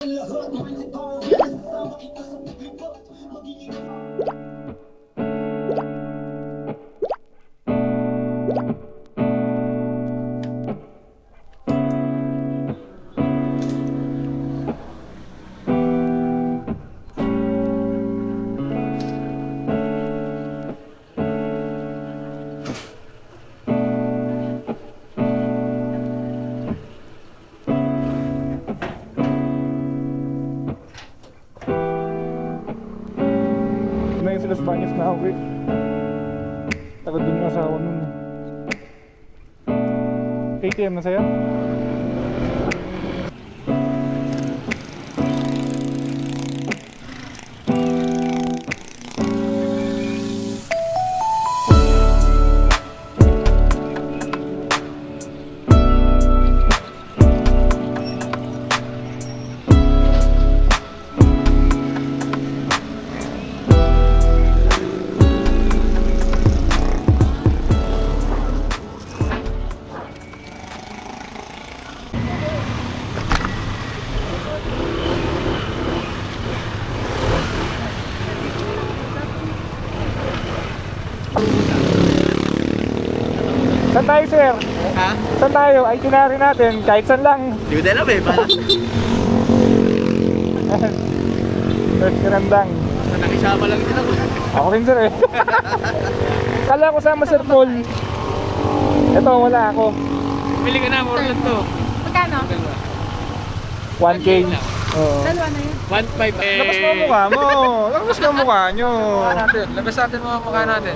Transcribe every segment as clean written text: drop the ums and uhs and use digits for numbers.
Sila sa Banyas na ako eh. Tagad din yung asawa nun. ATM na sa'yo? Saan tayo, sir? Ha? Saan tayo? Itinerary natin, kahit saan lang. Hindi ko alam eh, para First Grandang. nakisama lang din ako. Ako rin, sir eh. Kala ko sama, Sir Paul. Ito, wala ako. Pili ka na, more lang to. Magkano? 1K. Oo. Dalawa na yun. 1.5 eh. Labas mo ang mukha mo. Labas mo ang mukha nyo. Labas natin mga mukha natin.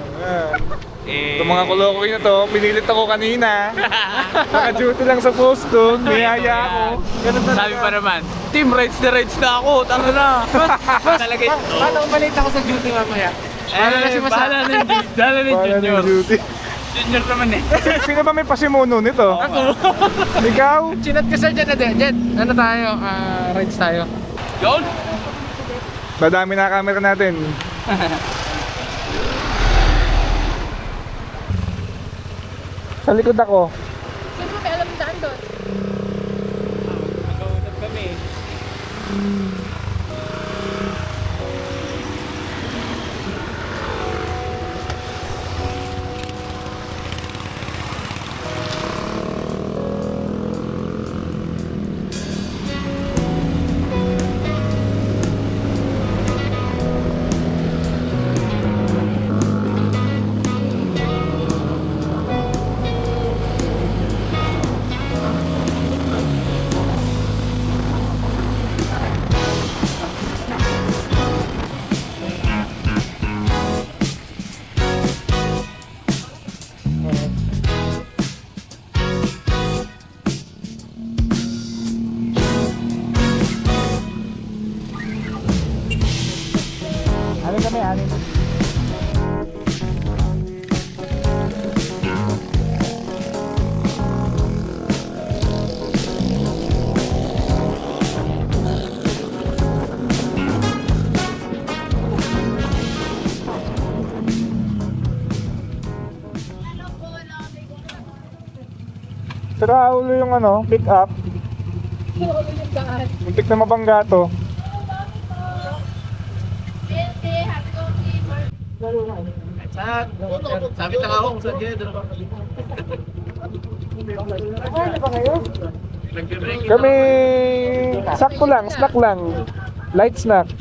Itong mga kulokoy na to, pinilit ako kanina. Naka-duty lang sa posto, niyaya ako. Sabi pa naman, team rides na ako, tanga na. Talaga ito. Paano kung maliit ako sa duty mamaya? Bahala na si Masa. Bahala na Wala Junior. ng duty. Junior naman eh. Sino ba may pasimuno nito? Ako. Ikaw? Chinat ka sa dyan na Jet. Ano tayo? Rides tayo. Yun? Madami na camera natin. Sa likod ako. Saan mo may alam yung daan doon? Nag-uusap kami. Ano kami, anin? Sira ulo yung ano, pick up. Muntik na mabangga to. Sabi na ako kung saan dyan. Ano ba kayo? Nag-break. Kami sakto lang, snack lang. Light snack.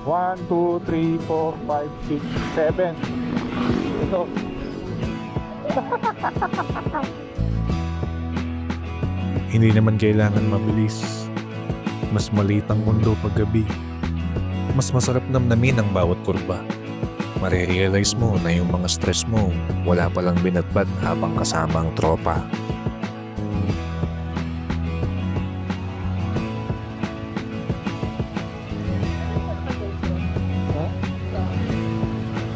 One, two, three, four, five, six, seven. Ito. Hindi naman kailangan mabilis. Mas maliit ang mundo paggabi. Mas masarap namnamin ang bawat kurba. Marirealize mo na yung mga stress mo wala palang binatbad habang kasama ang tropa.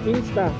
Insta.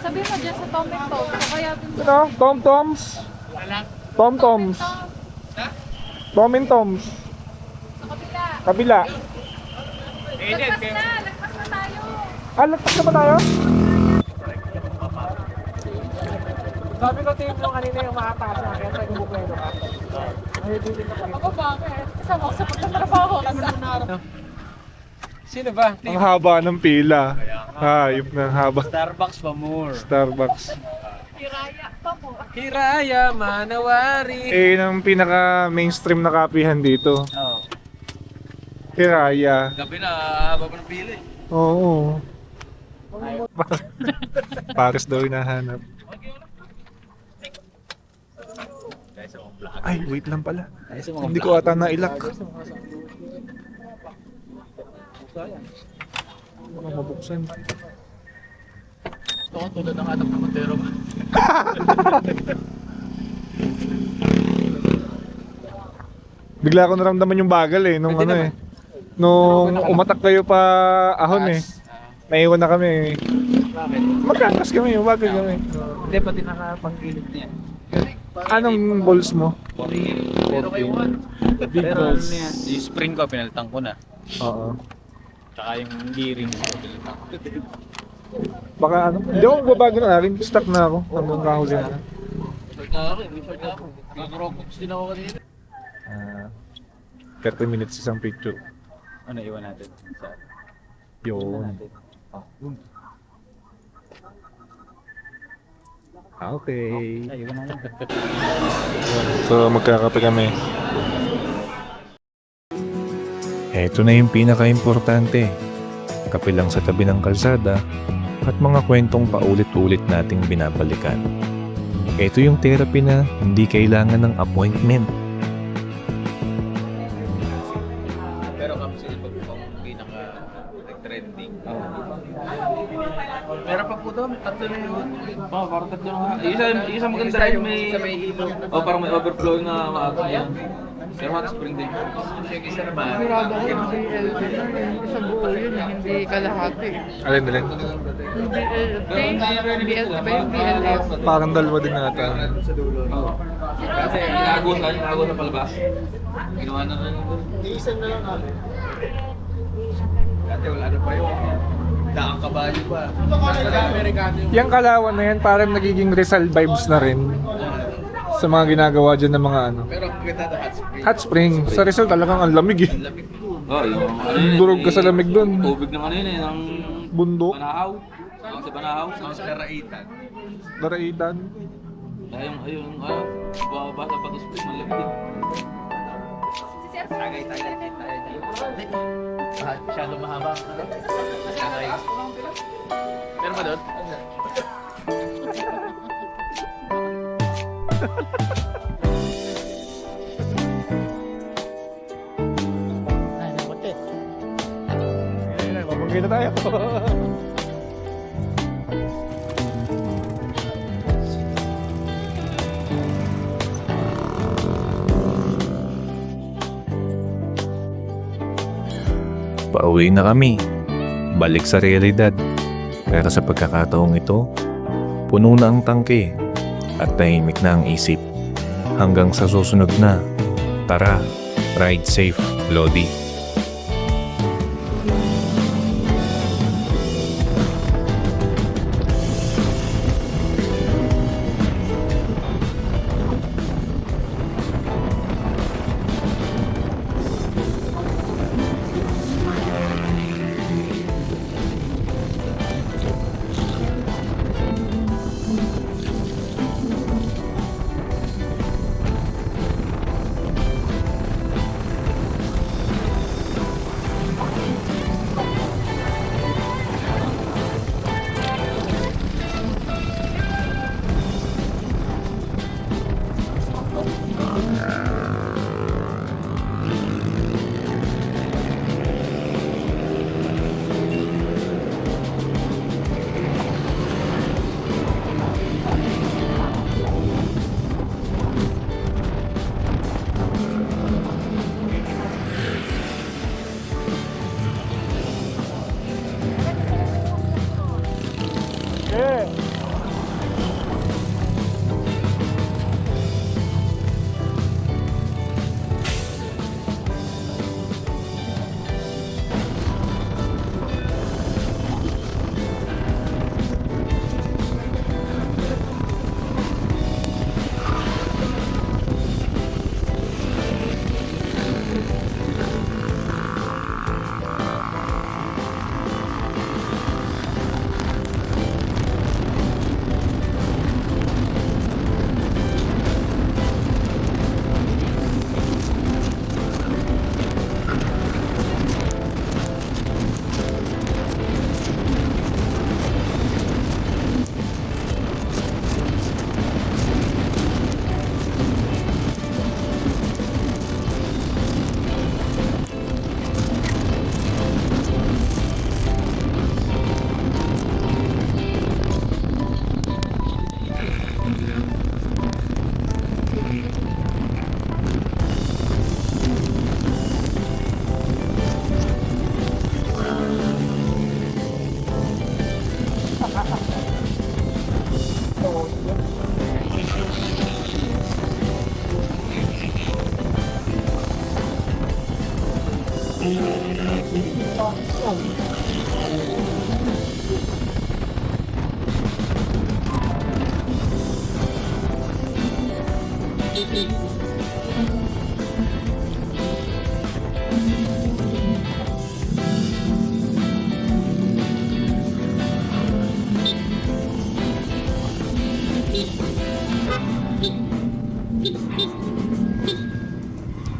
Sabi mo dyan sa tomato, kaya dun sa Ano? Tom-toms? Tom-toms. Tom and Toms. kabila. Kabila. Lagpas na tayo. Lagpas na ba tayo? Sabi ko team nung kanina yung makataas na kaya tayo buklero ka. Ako bakit? Kasama ko sa pagtatrabaho. Sino ba? Ang haba ng pila. Hayop na haba. Starbucks pa more. Starbucks. Hiraya pa mo. Hiraya Manawari. Ang pinaka mainstream na kapihan dito. Oh. Hiraya. Gabi na, haba pa ng pili. Oo. Pares daw hinahanap. Ay, wait lang pala. Hindi ko ata nailak. Baka mabuksan. Ito ko tulad ng anak ng Montero. Bigla ko naramdaman yung bagal nung ano nung umatak kayo pa ahon Naiwan na kami. Bakit? Magkakas kami, bagal kami. Hindi, pati nakapangkilig niya. Anong balls mo? Pero kayo one. Big balls. Yung spring ko, pinalitan ko na. Oo. Tsaka yung gearing ko, pinalitan ko. Baka ano? Hindi ako babago na rin. Stuck na ako. Hanggang kahuli na. Short na ako may short na ako. Nag-rockbox din ako kanina. 30 minutes isang picture. Ano, iwan natin? Yun. Okay. Iwan natin. So magkakape kami. Eto na yung pinaka-importante. Kape lang sa tabi ng kalsada at mga kwentong paulit-ulit nating binabalikan. Ito yung therapy na hindi kailangan ng appointment. Pero kapag sila pag pinaka-trending. Pero pag po doon, tatlo na yun. Parang tatlo na nga. Isang maganda rin may hilo. Parang may overflow na maaga yan. Pero hot spring din. Isa naman. Sigurado ko yung BLT na yun. Isang buo yun, hindi kalahati. Alin? Yung BLT ba yung BLF? Parang dalawa din nata. Kasi inago na palabas. Ginawa na rin doon. Iisan na lang kami. Dati wala na pa yun. Daang kabayo pa. Amerikano yung... Yung Kalawan na yan parang nagiging Rizal vibes na rin. Sa mga ginagawa dyan ng mga ano. Pero ang ganda na hot spring. Hot spring. Sa Rizal talagang ang lamig Lamig po. Yung ano yun. Durog ka sa lamig dun. Tubig ng ano yun eh. Ng Bundok. Banahaw. Sa Banahaw. Sa Daraitan. Daraitan. Ayun, basa pa to spring. Malamig din. Si Sir, Tagay. Masyado mahaba ang ano. Tagay. Meron ba doon? Mabagay na tayo. Pauwi na kami. Balik sa realidad. Pero sa pagkakataong ito, puno na ang tangke at tahimik na ang isip. Hanggang sa susunod na. Tara, ride safe, Lodi.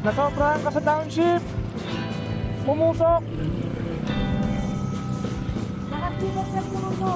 Nasobrahan ka sa township! Pumusok! Nakatibok na po.